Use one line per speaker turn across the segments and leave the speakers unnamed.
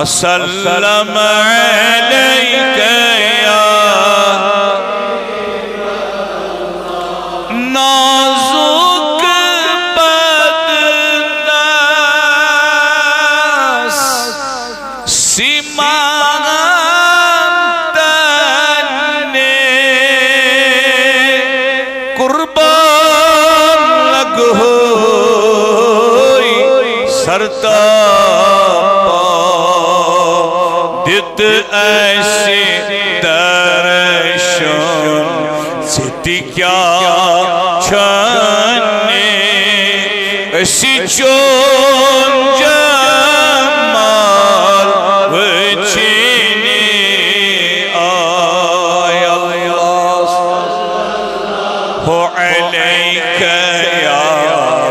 वसल्लम अलैका या नाजुक बदनस सीमांतने कुर्बान लगो सरता दित ऐसे दर्शन सिद्धि क्या छाने ऐसी चोन जमाल वचने आया हो अलैका या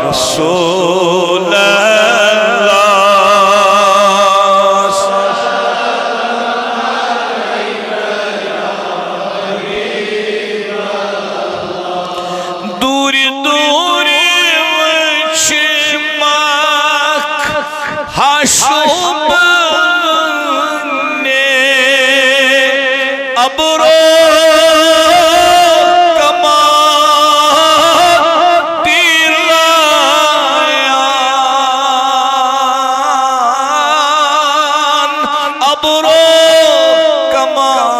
रसूल अबरो कमाल तीर लाया अबरो कमाल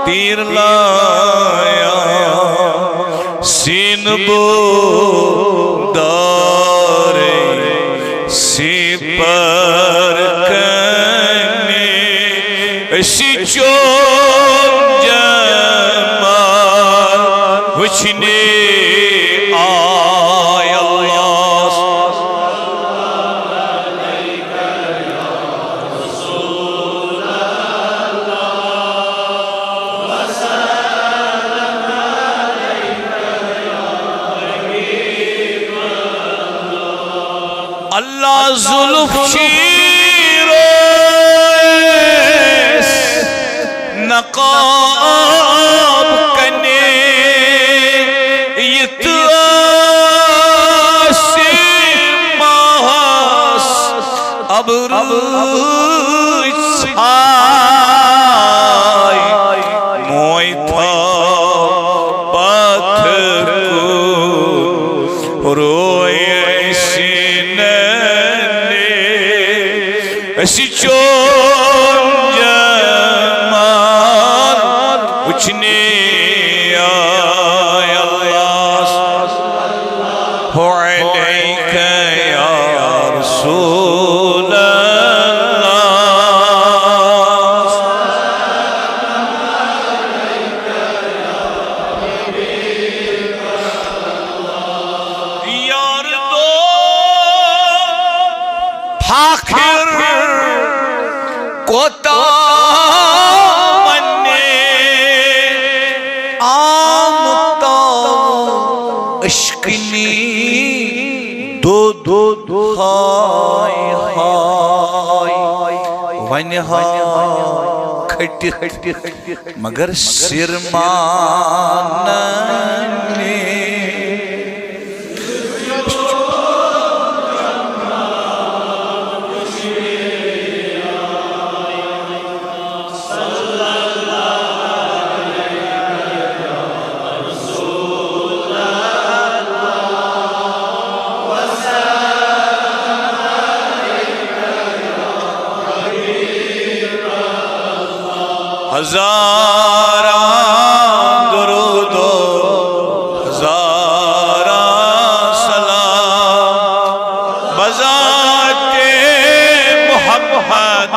तीर लाया सीन बो दारे सिपर ऐसी चोन जमाल वचने आया अल्लाह जुल्फ नकाब कने यतासी मास अब छाय मोय था पत्थर को रोए सीने ऐसी चोन वचने आया हो अलैका या रसूल यार दो फाखिर कोता इश्कनी दो दो दो हाय हाय वन खट मगर सिरमाने हजारा दुरूदो हजारा सलाम बज़ाते मुहम्मद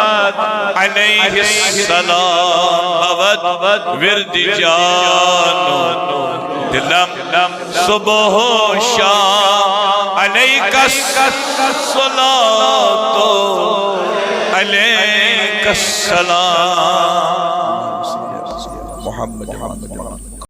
अलैहिस्सलाम भवत विरद जानो दिलम सुबह शाम अलैकस्सलातो अलैकस्सलाम मोहम्मद